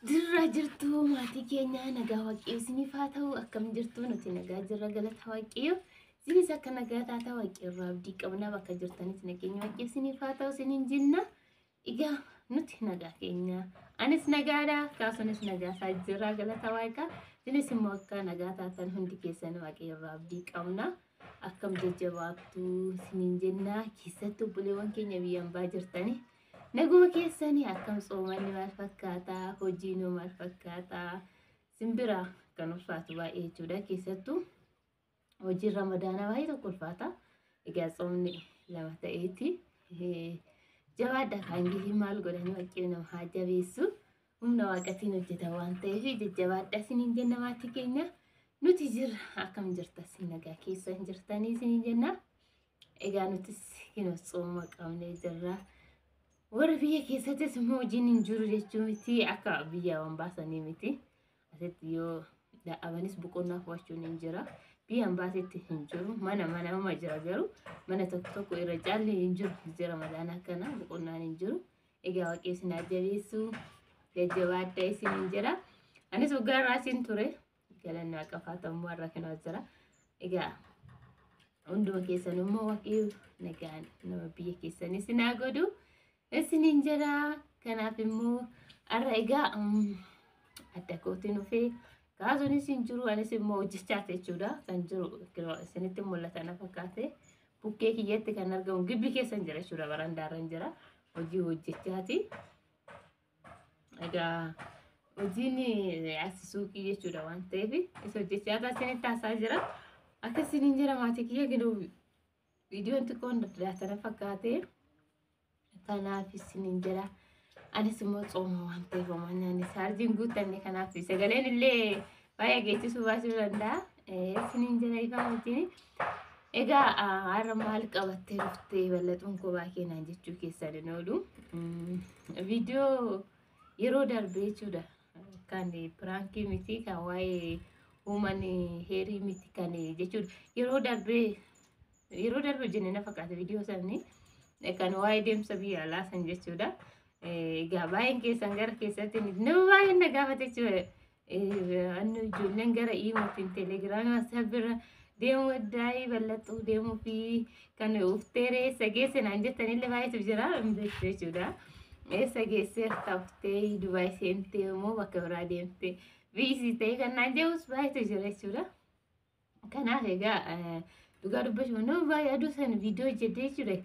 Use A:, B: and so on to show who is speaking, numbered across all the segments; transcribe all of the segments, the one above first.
A: Dirra jirtu maatii keenya nagaa waaqayyo isiniif haa ta'u akkam jirtu nuti nagaa jirra galata waaqayyo isinis akka nagaa taata waaqayyo irraa abdii qabna bakka jirtanis nageenya waaqayyo isiniif haa ta'u isiniin jenna egaa nuti nagaa keenya anis nagaadha kaasunis nagaa isaa jirra galata waaqa isinis immoo akka nagaa taatan hundi keessan waaqayyo irraa abdii qabna akkam jajjabaattu isiniin jenna keessattuu buleewwan keenya biyyaan baa jirtanii naguma keessanii akkam soomanni maal fakkaata hojiinoo maal fakkaata simbira kan ulfaatu baay'ee jechuudha keessattuu hojii ramadaanaa baay'ee tokko ulfaata egaa soomni lama ta'eeti jabaadha kan gihii maal godhanii waaqayyo nama haa jabeessu humna waaqatiin hojjeta waan ta'eef jajjabaadha isiniin jenna maatii keenya nuti jirra akkam jirta isin nagaa keessa hin jirtanii isiniin jenna egaa nutis kinoo sooma qabnee jirra warra biyya keessattis immoo hojiin hin jiru jechuun miti akka biyya waan baasanii miti asitti yoo da'abanis boqonnaa fudhachuun hin jira biyyaan baasetti hin jiru mana jira garuu mana tokko irra caalli hin jiru jira madaana kana boqonnaan hin jiru egaa waaqayyo isin jabeessu jajjabaadha isin hin jira anis waggaa irraa isin ture galannaa qafaatamu warra kanaa jira egaa hunduma keessan immoo waaqayyo nagaan nama biyya keessanis naa godhu isiniin jira kanaaf immoo arra egaa adda kootiin dhufee kaasuunis hin jiru anis immoo hojjechaa jechuudha kan jiru isinitti mul'ata na fakkaate bukkee kiyyatti kan argamu gibbii keessan jira jechuudha barandaarran jira hojii hojjechaati egaa hojiin as suuqii jechuudha waan ta'eef isa hojjechaa isinitti taasaa jira akka isiniin jira maatii kiyya giduu viidiyoon xiqqoon daddaatana fakkaate kanaaf isiniin jira anis immoo xooma waan ta'eef nyaanni saarjiin guuttanne kanaaf sagaleen illee baay'ee geessisuu baasuu danda'a isiniin jira ifaa wajjin egaa har'a maal qabattee dhuftee bal'atuun kophaa keenan jechuu keessan hin oolu viidiyoo yeroo darbee jechuudha kan piraankii miti kan waa'ee uuman heerii miti kan jechuudha yeroo darbee jenne na fakkaata viidiyoo sanni kan waa'ee deemsa biyya alaa san jechuudha egaa baay'een keessan gara keessatti nama baay'een na gaafate jechuudha annu ijoolleen gara iimootiin teelegiraamii wasaabirra deemuu daa'ii bal'axuu deemuu fi kan uftee reessa geesse naan jettanillee baay'eetu jira beektu jechuudha eessa geessee uftee Dubaay seentee immoo bakka biraa deemtee biyyi ta'e kan naan jedhus baay'eetu jira jechuudha kanaaf egaa dhugaa dubbachuu nama baay'ee aduu san viidiyoo hojjedhee jechuudha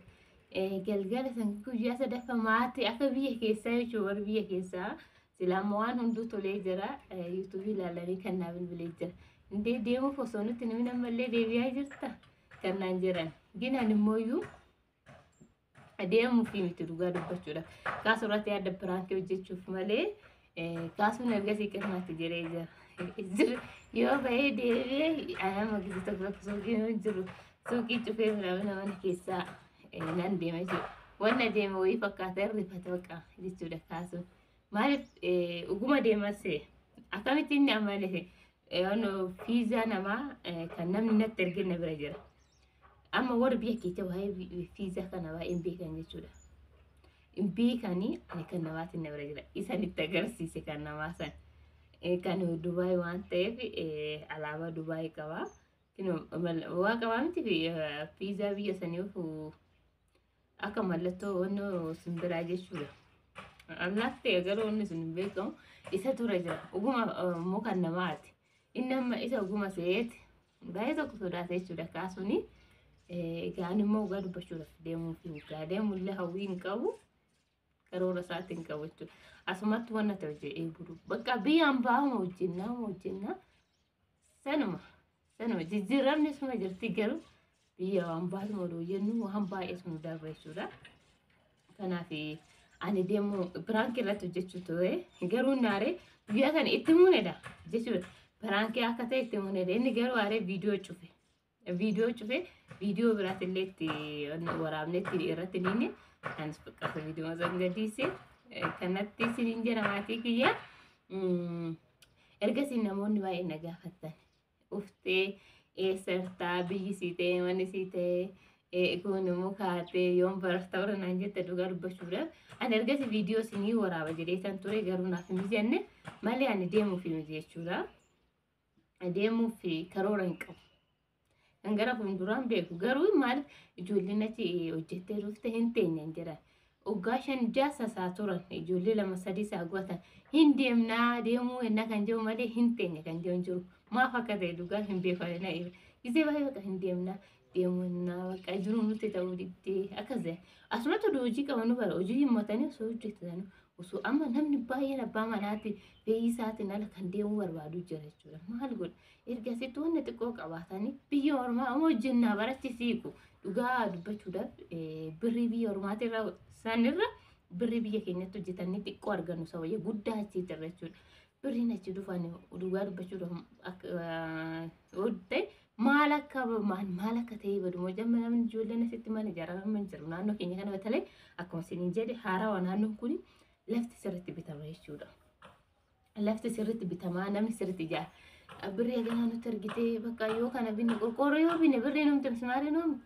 A: galgala san guyyaa sadaffaa maatii akka biyya keessaa jechuun warra biyya keessaa silaama waan hunduu tolee jira yuutuubii ilaalanii kan naa bilbilee jira indee deemuuf osoo nutti namni ammallee deebi'aa jirta kan naan jiran ginaan immooyyuu deemuufi miti dhugaa dubbachuudha kaasurratti yaadda piraankii hojjechuuf malee kaasuun ergasii qirnaatti jiree jira yoo ba'ee deebi'ee anama gisi tokko suuqii cufee mana keessaa nan deema jechuudha. Wanna deema wayii fakkaata irrifata baqa jechuudha kaasuun. Maaliif dhuguma deemas akkamitti inni ammallee fiizaa namaa kan namni natti ergina bira jira. Amma warra biyya keessa waa'ee fiizaa kana baay'een beekan jechuudha. Hin beekanii kan namaatiin na bira jira. Isaan itti agarsiise kan namaa san. Kan Dubaay waan ta'eef alaabaa Dubaay qabaa. Waa qabaa miti fiizaa biyya saniif akka mallattoo onnoo simbiraa jechuudha. Allaas ta'e garuu onni sun hin beekamu isa tura jira. Oguma immoo kan namaati. Inni amma isa oguma se'eeti baay'ee tokko sodaate jechuudha kaasuuni. Egaan immoo dhugaa dubbachuudhaaf deemuufi dhugaa deemullee hawwii hin qabu karoora isaatti hin qabu jechuudha. Asumatti wanna ta'e hojii eeguu bakka biyyaan baa'uma hojjennaa sanuma jijjiiramni suma jirti garuu biyya waan baasuma oduu jennu waan baay'ee sun darba jechuudha. Kanaaf ani deemu piraankii irratti hojjechuu ture garuu naare biyya kana itti muunedha jechuudha. Piraankii akka ta'e itti muunedha inni garuu aaree viidiyoo cufe viidiyoo biraatti illee itti waraabne itti irratti inni anis fakkaata viidiyoo san gadiise kanatti isiniin jira maatii kiyya ergasii namoonni baay'ee na gaafattan uftee eessartaa biyyi sii ta'e manni sii ta'e kun immoo kaatee yoon barata warra naan jette dhugaa dubbachuudhaaf ani ergasi viidiyoo isinii waraaba jedhee san ture garuu naaf hin jenne malee ani deemuuf hin jechuudha. Deemuuf karoora hin qabu. Kan gara fuulduraan beeku garuu maal ijoolleen achi hojjettee dhufte hin teenye jira. Oggaashan jaasa saa turan ijoollee lama sadii saa guutan hin deemnaa deemuu enna kan jiru malee hin teenye kan jiru maaf akka ta'e dhugaa hin beekne na gisee baay'ee bakka hin deemnaa deemuu naa bakka jiru nuti ta'uu diddee akkas ta'e asumatti hojii qaban bara hojii himmatanii osoo hojjetan osoo amma namni baay'een abbaa manaatti fe'isaatiin ala kan deemuu barbaadu jira jechuudha. Maal godha ergasitti wanna xiqqoo qabaatanii biyya ormaa amma hojjennaa barachisiiku dhugaa dubbachuudhaaf birrii biyya ormaatirraa sanirra birrii biyya keenyatti hojjetanii xiqqoo argannu sawayya guddaa achi jirra jechuudha. Birriin achi dhufan dhugaa dubbachuudhaaf akka maal akka ta'e badumoo jamma namni ijoolleen asitti mana ijaaraman jiru naannoo keenya kana batalee akkuma isiniin jedhe haarawaa naannoon kun lafti sirriitti bitama jechuudha. Lafti sirriitti bitamaa namni sirriitti ijaara. Birrii ganaa nuti argitee bakka yoo kana binne qorqoorroo yoo binne birrii numti mismaaree numti.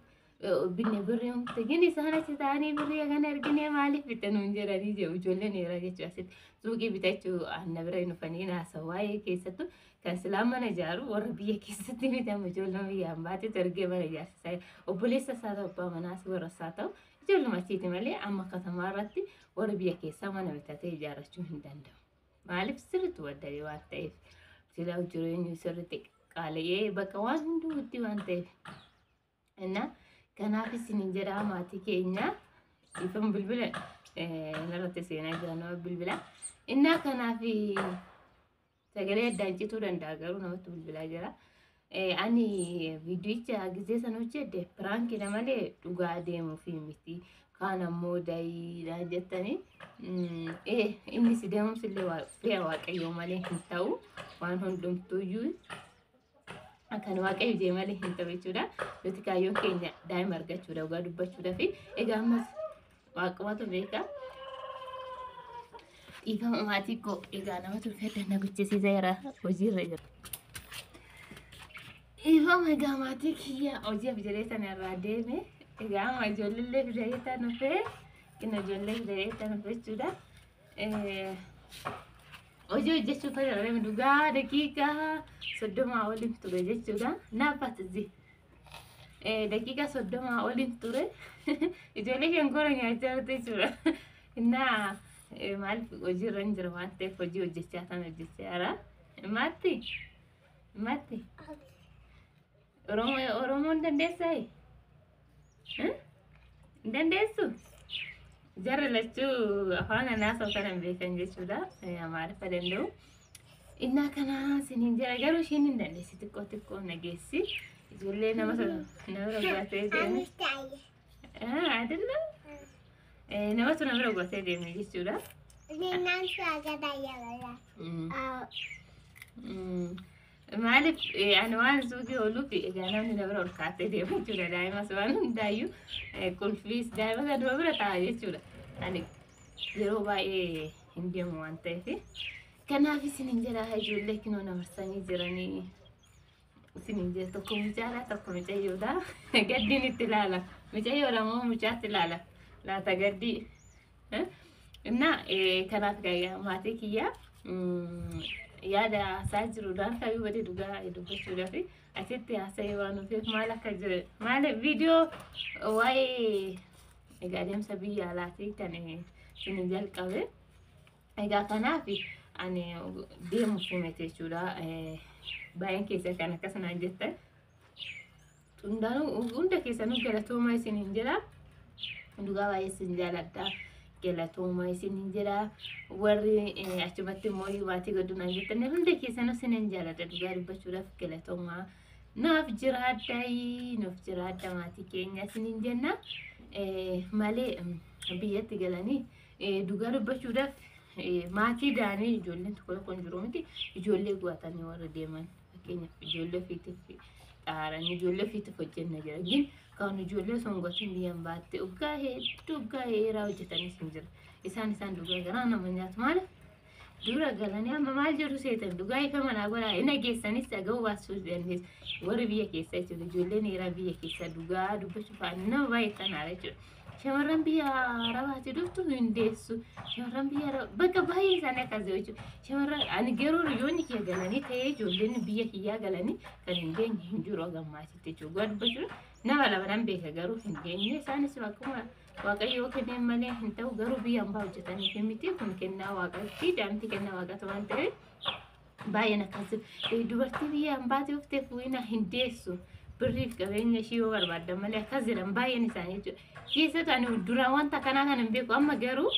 A: Binne birrii humte gini isaan achi ta'anii birrii kana argine maaliif bitanuun jedhanii jiru ijoolleen heeraa jechuudha. Asitti suuqii bitachuu aanna bira hin dhufanii naasa waa'ee keessattuu kan silaa mana ijaaru warra biyya keessatti bitamu ijoolleen biyyaan baatee ergee mana ijaarsisaa obboleessa isaa ta'u abbaa manaas warra isaa ta'u ijoolluma achiiti malee amma katamaa irratti warra biyya keessaa mana bitatee ijaarrachuu hin danda'u. Maaliif sirriitti waddabee waan ta'eef silaa jireenyi sirriitti qaala'ee bakka waan hunduutti waan ta'eef. Kanaaf isiniin jedhaa maatii keenya ifan bilbila narratti seenaa jira nama bilbila. Innaa kanaaf sagalee addaan cituu danda'a garuu namatti bilbilaa jira. Ani viidiyocha gisee sana hojjedhe piraankiidha malee dhugaa deemuuf miti. Kaan ammoo daa'idha jettanii innis deemuuf illee waaqayyoo malee hin ta'u waan hundumtuuyyuu. Akan waaqayyo jee malee hin ta'u jechuudha. Nuti kaayyoon keenya daa'ima argachuudha dhugaa dubbachuudhaa fi egaa ammas waaqumatu beeka. Dhiifama maatii koo egaa nama turfee na guchisiisaa jira hojiirra jira. Dhiifama egaa maatii kiyya hojiif jedhee sana irraa deeme egaa amma ijoollee fidee tan dhufee inni ijoollee fidee tan dhufee jechuudha. Hojii hojjechuuf fayyadamu dhugaa daqiiqaa 30 waliin ture jechuudha. Naafatti daqiiqaa 30 waliin ture ijoollee shankora nyaachaa turte jechuudha. Innaa maaliif hojiirra hin jiru waan ta'eef hojii hojjechaa tan hojjechaa jira. Matti Oromoon dandeessaa? Dandeessu? Jarri lachuu afaan anaasoo kanan beekan jechuudha. Amaariffa danda'u. Innaa kana isiniin jira garuu isheen hin dandeessi xiqqoo nageessi. Ijoollee nama roggaatee deeme. Adilla? Namatu nama roggaatee deeme jechuudha. Maaliif ani waan suuqii ooluuf egaa namni nama ol kaatee deemu jechuudha. Daa'imas waan hundaayyuu qulfiis daa'ima kan dura bira ta'a jechuudha. Ani yeroo baay'ee hin deemu waan ta'eef kanaaf isiniin jedha ijoollee kinoo namarsanii jiranii isiniin jedha tokko mucaadha tokko mucayyoodha. Gaddiin itti ilaala. Mucayyoodha moo mucaatti ilaala? Laata gaddii. Innaa kanaaf maatii kiyyaa yaada isaa jiruudhaan kabii wadi dhugaa dubbachuudhaaf asitti haasa'ee waan dhufeef maal akka jire maal viidiyoo waa'ee egaa adeemsa biyya alaatii kan isin jalqabe egaa kanaaf ani deemuuf himate jechuudha. Baay'een keessa kan akkasuma jettan hunda keessanuu galatoomaa isiniin jedha. Dhugaa baay'ee isin jaaladha. Galatooma isiniin jedha. Warri achumatti immoo maatii godhunaan jettan hunda keessanuu isiniin jaaladha dhugaa dubbachuudhaaf galatooma. Naaf jiraadha maatii keenya isiniin jenna. Malee biyyatti galanii dhugaa dubbachuudhaaf maatii daanii ijoolleen tokko tokko hin jiru miti. Ijoollee guwatanii warra deeman fakkeenyaaf ijoollee ofiitiif dhaaranii ijoollee ofiitiif hojjenna jira. Kan ijoollee songotiin biyyaan baatte uggaa hedduu uggaa heeraa hojjetanis hin jira. Isaan dhugaa garaa nama nyaatu maaliif dura galanii amma maal jedhu seetan dhugaa ifa manaa godhaa inni geessanis dhaga'uu baasuu dandeessu warri biyya keessa jechuudha ijoolleen dhiiraa biyya keessa dhugaa dubbachuu fa'aa nama baay'atan haala jechuudha shamarran biyya arabaatti dhuftu hin deessu shamarran biyya arabaa bakka baay'ee isaanii akkas jechuudha shamarran ani garuu riyoonni kiyya galanii ta'ee ijoolleen biyya kiyyaa galanii kan hin geenye hin jiru gammaasitti jechuudha dubbachuudha nama lamaan beeka garuu hin geenye isaanis akkuma waaqayyo kenneen malee hin ta'u garuu biyya hambaa hojjetaniif miti kun kennaa waaqatti daantii kennaa waaqatti waan ta'eef baay'een akkas dubartii biyya hambaatti uftee fuuyina hin deessu birriif qabeenya ishii yoo barbaaddan malee akkas jedhan baay'een isaanii jechuudha keessattuu ani duraan wanta kanaa kan hin beeku amma garuu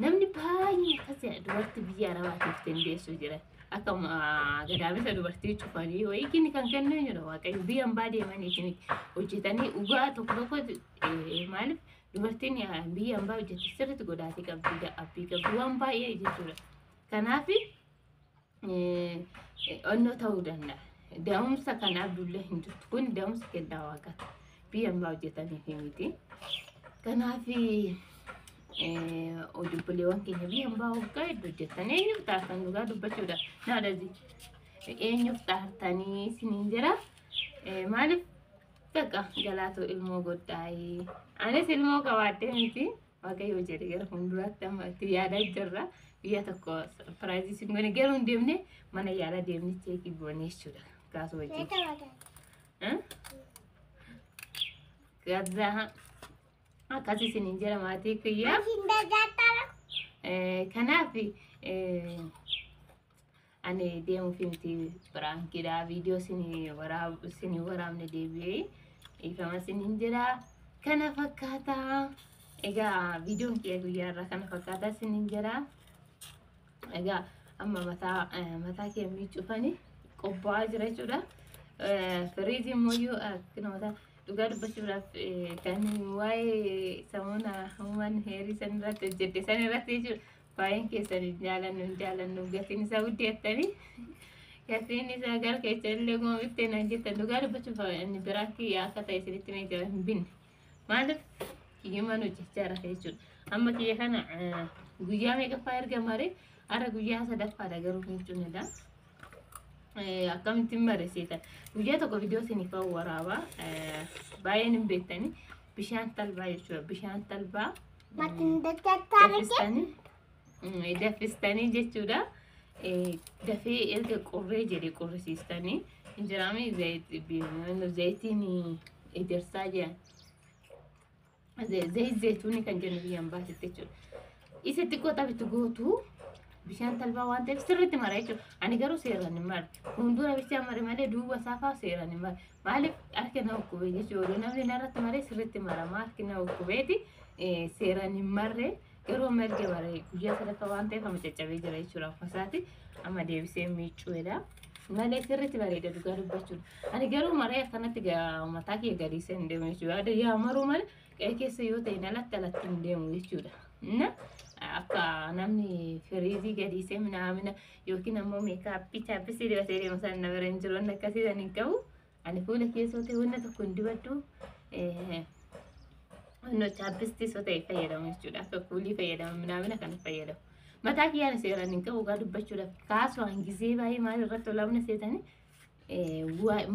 A: namni baay'ee akkas jedha dubartii biyya arabaatti uftee hin deessu jedhan akkuma gadaamisa dubartii cufanii wayii kan kennu jira waaqayyo biyya hambaa deemanii hojjetanii dhugaa tokko maaliif dubartiin biyya hambaa hojjetti sirriitti godhaatee qabdi abbii qabdi waan baay'ee jechuudha. Kanaaf onnoo ta'uu danda'a. Daa'umsa kanaaf dullee hin jirtu kun daa'umsa kennaa waaqaati. Biyya hambaa hojjetaniif miti. Kanaaf obboleewwan keenya biyya hambaa hoggaa hedduu hojjetan eenyuuf taartan dhugaa dubbachuudha. Naadhazi eenyuuf taartanii isiniin jira maaliif Taka galaato ilmoo godhaayee anis ilmoo qabaadhee miti waaqayyo jedhe gara fuulduraatti amma itti yaadaa jirra biyya tokko sarpiraayizii sin goone garuu hin deemne mana yaala deemni cheekii goone jechuudha kaasuu wajjin gaddaa akkas isiniin jira maatii kiyyaa kanaaf ani deemu filmti prankiidha video sini waraabne deebi'ee ifama sinin jira kana fakkaata egaa videoon kee guyyaarra kana fakkaata sinin jira egaa amma mataa kee miicufani qobbaa jira jechuudha firiizii immoo akkana mataa dhugaa dubbachuudhaaf kan waa'ee samuuna human heerii san irratti hojjette san irratti jechuudha baay'een keessan jaalannu gatiin isaa guddeettanii gatiin isaa gara keessallee goomittee naan jettan dhugaa dubbachuuf inni biraan kiyyaa akka ta'e isinitti mee jira hin binne maaliif kiyyumaan hojjechaa jira jechuudha amma kiyya kana guyyaa meeqaffaa erga maree ara guyyaa sadaffaadha garuu miicuunidha akkamittiin mareessitan guyyaa tokko viidiyoo isiniif waraabaa baay'een hin beektanii bishaan talbaa jechuudha bishaan talbaa dafistanii jechuudha dafee erga qorree jedhe qorrisiistanii injiraame zayitiin ejersaa jedhan zayituuni kan jennu biyyaan baasitti jechuudha isa xiqqoo taphitti gootu bishaan talbaa waan ta'eef sirriitti mara jechuudha ani garuu seeraan hin marre fuuldura bishaan mare malee duuba saafaa seeraan hin marre maaliif harki na hukkubee jechuudha namni narratti maree sirriitti marama harki na hukkubeeti seeraan hin marre yeroo marge bare guyyaa sadaffaa waan ta'eef amma caccabee jira jechuudha fasaati amma deebisee miicuudha malee sirriitti bareeda dhugaa dubbachuudha ani garuu maree akkanatti mataa kee gadiisee hin deemu jechuudha yaa maruu malee qe'ee keessa yoo ta'e alatti hin deemu jechuudha akka namni firiizii gadiisee minaamina yookiin ammoo meekaappii chaappisii dibatee deemu san na bira hin jiru wanni akkasii san hin qabu ani fuula keessoo ta'e wanna tokko hin dibadhu no chaappistii soo ta'e fayyadamu jechuudha akka kuulii fayyadamu minaamina kana fayyadamu mataa kiyyaan seeraan hin qabu gaa dubbachuudhaaf kaasuu hangizee baay'ee maal irratti olaamna seetanii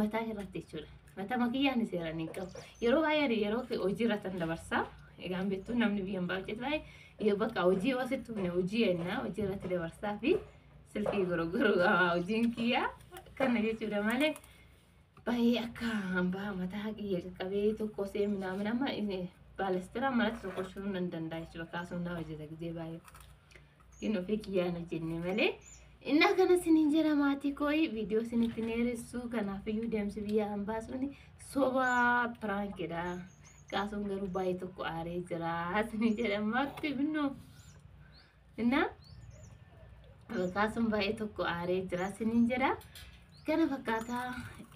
A: mataa irratti jechuudha mataa makiyyaan seeraan hin qabu yeroo baay'ee yeroo hojii irratti dabarsaa egaan beektu namni biyyan baay'ee baay'ee bakka hojii wasitti hubne hojii ennaa hojii irratti dabarsaa fi silkii gurguru hojiin kiyyaa kana jechuudha malee baay'ee akka hambaa mataa kiyya qaqqabee tokko see minaamina amma balestira malat tokko shurun nan danda'a jechuudha kaasuun na hojjeta gizee baay'ee kin ofii kiyyaan hojjenne malee inna kana sinin jira maatii kooyi viidiyoo sinitti neeressu kanaafiyyuu deemsi biyya hambaa suni soba piraankiidha kaasuun garuu baay'ee tokko aaree jira sinin jedhamaatti binnoo inna kaasuun baay'ee tokko aaree jira sinin jedha kana fakkaataa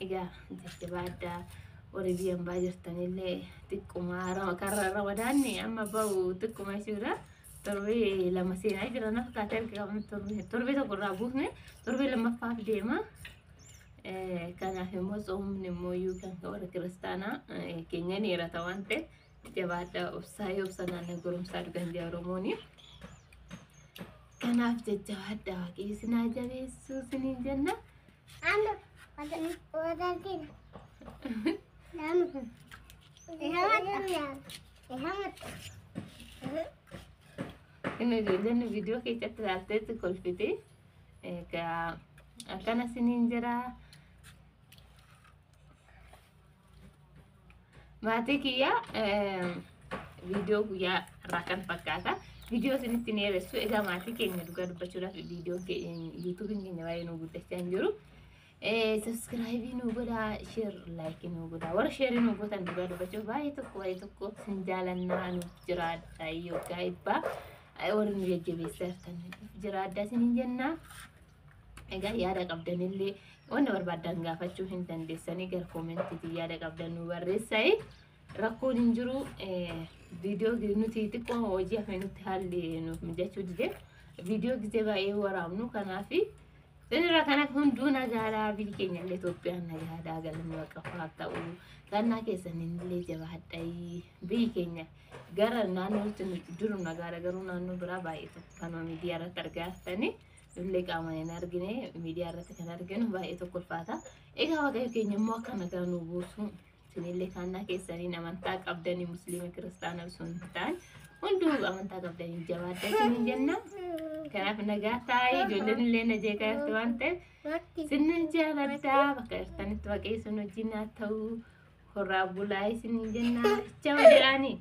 A: egaa jajjabaadhaa warri biyya hambaa jirtanillee xiqquma karra ramadaanni amma bahu xiqquma jechuudha torbee lama seenaa jira na fakkaata erga qabnu torbee tokko irraa buufne torbee lammaffaaf deema kanaaf immoo soomni immoo kan warra kiristaanaa keenya dheerata waan ta'eef jabaadhaa obsaa yoo obsanaan goromsaa dhugan jaa Oromooni kanaaf jajjabaadha waaqayyo isin haa jabeessu isiniin jenna. Inni ijoolleen viidiyoo keessatti ilaalteetti kolfite akkana isiniin jira. Maatii kiyyaa viidiyoo guyyaa irraa kan fakkaata. Viidiyoo isinitti ni eeressu. Egaa maatii keenya dhugaa dubbachuudhaaf viidiyoo yuutuubiin keenya baay'ee nu guddachaa hin jiru. Subscribe nu godhaa, share, like nu godhaa. Warra share nu godhan dhugaa dubbachuuf baay'ee tokko sin jaalannaa nuuf jiraadha yookaan ibbaa warri nu jajjabeessaa kan jiraadha isiniin jenna. Egaa yaada qabdanillee wanna barbaadan gaafachuu hin dandeessanii gara koomentiitti yaada qabdan nu barreessaa. Rakkoon hin jiru. Viidiyoo nuti xiqqoo hojii hafe nutti haalli nuuf mijachuu dide viidiyoo gisee baay'ee waraabnu kanaaf irraa kanaaf hunduu nagaadhaa biyyi keenya illee Itoophiyaan nagaadhaa galanni waaqafaaf ta'u kannaa keessan illee jabaadhaa biyyi keenya gara naannootti jiru nagaadha garuu naannoo biraa baay'ee tokko kanuma miidiyaa irratti argaa jirtanii illee qaamaan hin argine miidiyaa irratti kan arginu baay'ee tokko ulfaata. Egaa waaqayyo keenya immoo akka nagaa nu buusu sinillee kannaa keessanii amantaa qabdanii musliima kiristaana sun ta'an hunduu amantaa qabdanii jabaadhaa isiniin jenna. Kanaaf nagaa taa'ee ijoolleen illee na jeeqaa jirti waan ta'eef sinna jaaladhaa bakka jirtanitti waaqayyo sun wajjin haa ta'u horraa bulaa isiniin jenna. Chaawu jedhaanii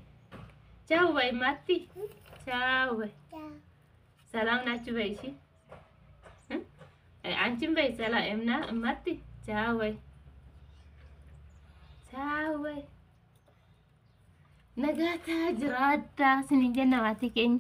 A: chaawu bayi maatti chaawu bayi salaam naachuu bayi ishii አንቺም በይ ሰላም እምና እማቲ ቻው ወይ ነጋታ ጅራዳ ስንጀና ማቲ ኬኛ